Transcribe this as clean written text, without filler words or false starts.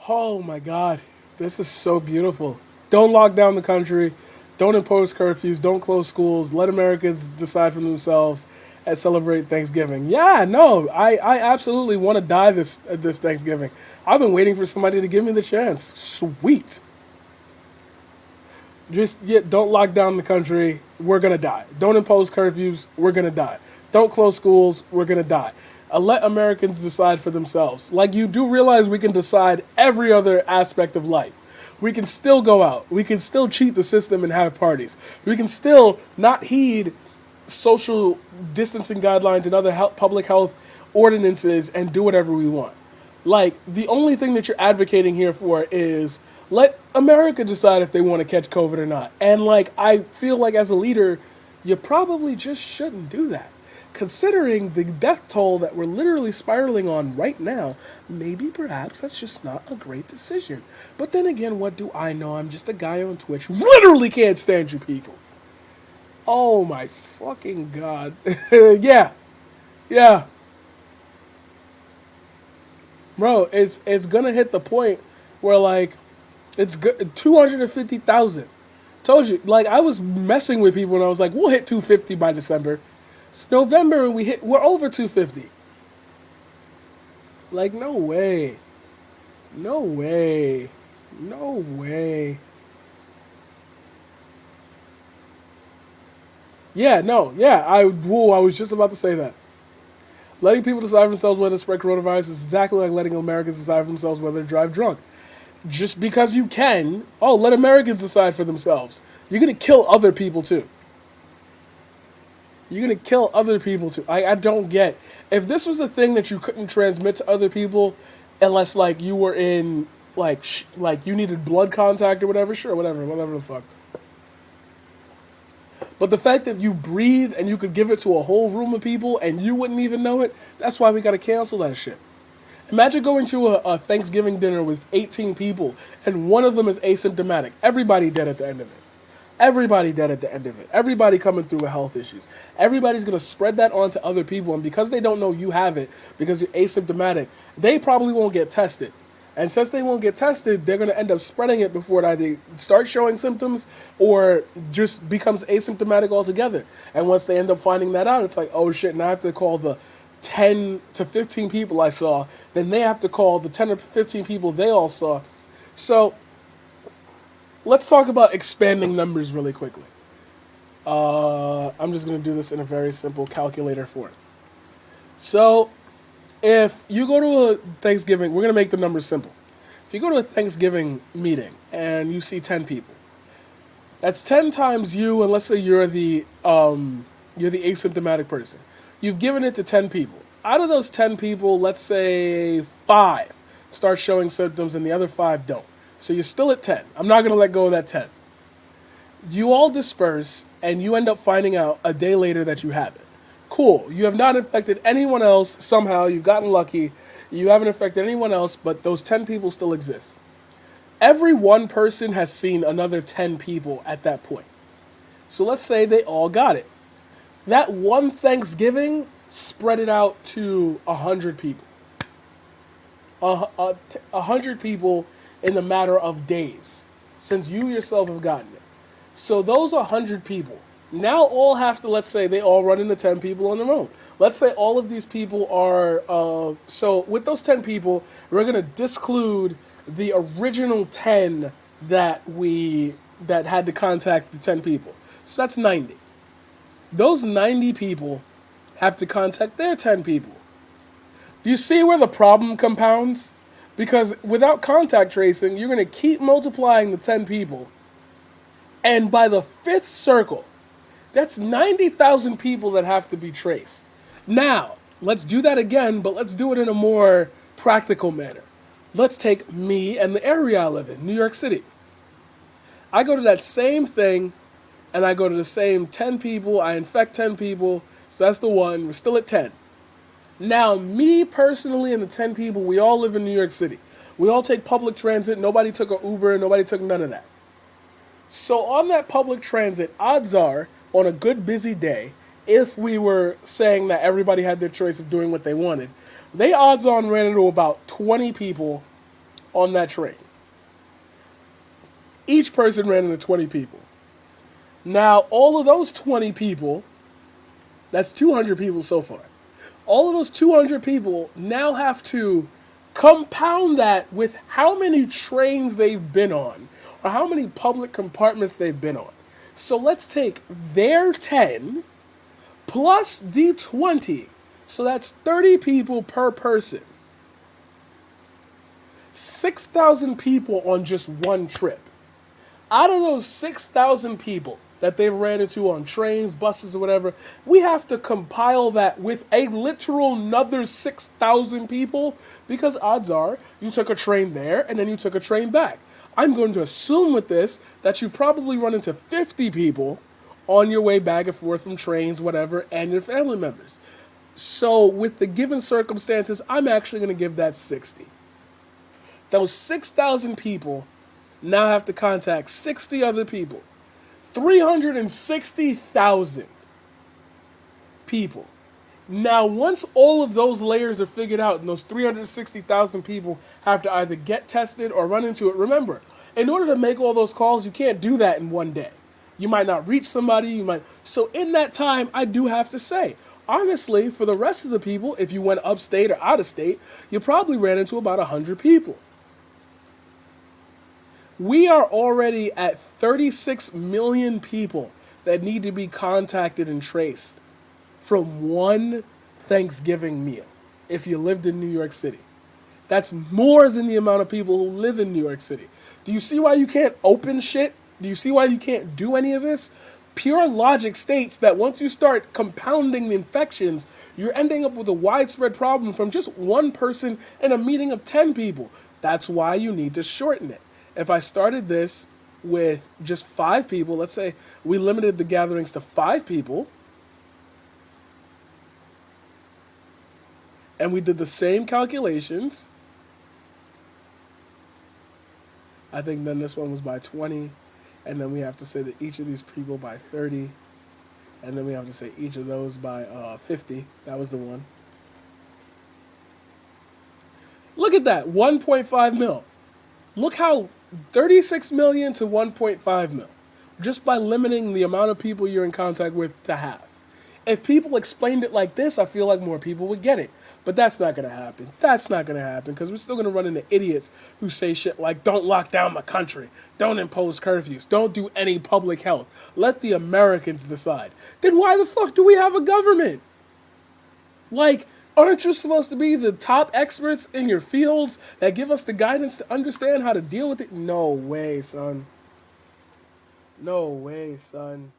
Oh my God, this is so beautiful. Don't lock down the country. Don't impose curfews. Don't close schools. Let Americans decide for themselves and celebrate Thanksgiving. Yeah, no, I absolutely want to die this Thanksgiving. I've been waiting for somebody to give me the chance. Sweet. Just yeah, don't lock down the country. We're gonna die. Don't impose curfews. We're gonna die. Don't close schools. We're gonna die. Let Americans decide for themselves. Like you do realize we can decide every other aspect of life. We can still go out. We can still cheat the system and have parties. We can still not heed social distancing guidelines and other public health ordinances and do whatever we want. Like, the only thing that you're advocating here for is let America decide if they want to catch COVID or not. And, like, I feel like as a leader, you probably just shouldn't do that. Considering the death toll that we're literally spiraling on right now, maybe perhaps that's just not a great decision. But then again, what do I know? I'm just a guy on Twitch who literally can't stand you people. Oh my fucking God. Yeah. Yeah. Bro, it's gonna hit the point where like it's 250,000. Told you, like I was messing with people and I was like, we'll hit 250 by December. It's November and we're over 250. Like no way. No way. No way. Yeah, no, yeah, I was just about to say that. Letting people decide for themselves whether to spread coronavirus is exactly like letting Americans decide for themselves whether to drive drunk. Just because you can, let Americans decide for themselves. You're going to kill other people too. You're going to kill other people too. I don't get. If this was a thing that you couldn't transmit to other people unless like you were in like you needed blood contact or whatever, sure, whatever the fuck. But the fact that you breathe and you could give it to a whole room of people and you wouldn't even know it, that's why we got to cancel that shit. Imagine going to a Thanksgiving dinner with 18 people and one of them is asymptomatic. Everybody dead at the end of it. Everybody dead at the end of it. Everybody coming through with health issues. Everybody's going to spread that on to other people. And because they don't know you have it, because you're asymptomatic, they probably won't get tested. And since they won't get tested, they're going to end up spreading it before it either starts showing symptoms or just becomes asymptomatic altogether. And once they end up finding that out, it's like, oh shit, now I have to call the 10 to 15 people I saw. Then they have to call the 10 or 15 people they all saw. So let's talk about expanding numbers really quickly. I'm just going to do this in a very simple calculator form. So if you go to a Thanksgiving, we're going to make the numbers simple. If you go to a Thanksgiving meeting and you see 10 people, that's 10 times you, and let's say you're the asymptomatic person. You've given it to 10 people. Out of those 10 people, let's say 5 start showing symptoms and the other 5 don't. So you're still at 10. I'm not going to let go of that 10. You all disperse and you end up finding out a day later that you have it. Cool. You have not infected anyone else. Somehow you've gotten lucky. You haven't infected anyone else, but those 10 people still exist. Every one person has seen another 10 people at that point. So let's say they all got it. That one Thanksgiving spread it out to 100 people. 100 people in the matter of days since you yourself have gotten it. So those 100 people now all have to, let's say they all run into 10 people on their own. Let's say all of these people are, so with those 10 people, we're going to disclude the original 10 that had to contact the 10 people. So that's 90. Those 90 people have to contact their 10 people. Do you see where the problem compounds? Because without contact tracing, you're going to keep multiplying the 10 people. And by the 5th circle, that's 90,000 people that have to be traced. Now, let's do that again, but let's do it in a more practical manner. Let's take me and the area I live in, New York City. I go to that same thing, and I go to the same 10 people. I infect 10 people, so that's the one. We're still at 10. Now, me personally and the 10 people, we all live in New York City. We all take public transit. Nobody took an Uber. Nobody took none of that. So on that public transit, odds are, on a good busy day, if we were saying that everybody had their choice of doing what they wanted, they odds on ran into about 20 people on that train. Each person ran into 20 people. Now, all of those 20 people, that's 200 people so far. All of those 200 people now have to compound that with how many trains they've been on or how many public compartments they've been on. So let's take their 10 plus the 20. So that's 30 people per person. 6,000 people on just one trip. Out of those 6,000 people that they've ran into on trains, buses, or whatever, we have to compile that with a literal another 6,000 people, because odds are you took a train there and then you took a train back. I'm going to assume with this that you've probably run into 50 people on your way back and forth from trains, whatever, and your family members. So with the given circumstances, I'm actually going to give that 60. Those 6,000 people now have to contact 60 other people. 360,000 people. Now, once all of those layers are figured out and those 360,000 people have to either get tested or run into it, remember, in order to make all those calls, you can't do that in one day. You might not reach somebody, so in that time, I do have to say, honestly, for the rest of the people, if you went upstate or out of state, you probably ran into about 100 people. We are already at 36 million people that need to be contacted and traced from one Thanksgiving meal if you lived in New York City. That's more than the amount of people who live in New York City. Do you see why you can't open shit? Do you see why you can't do any of this? Pure logic states that once you start compounding the infections, you're ending up with a widespread problem from just one person in a meeting of 10 people. That's why you need to shorten it. If I started this with just 5 people, let's say we limited the gatherings to 5 people, and we did the same calculations, I think then this one was by 20, and then we have to say that each of these people by 30, and then we have to say each of those by 50. That was the one. Look at that, 1.5 mil. Look how 36 million to 1.5 mil, just by limiting the amount of people you're in contact with to half. If people explained it like this, I feel like more people would get it. But that's not going to happen. That's not going to happen because we're still going to run into idiots who say shit like, don't lock down my country, don't impose curfews, don't do any public health. Let the Americans decide. Then why the fuck do we have a government? Like, aren't you supposed to be the top experts in your fields that give us the guidance to understand how to deal with it? No way, son. No way, son.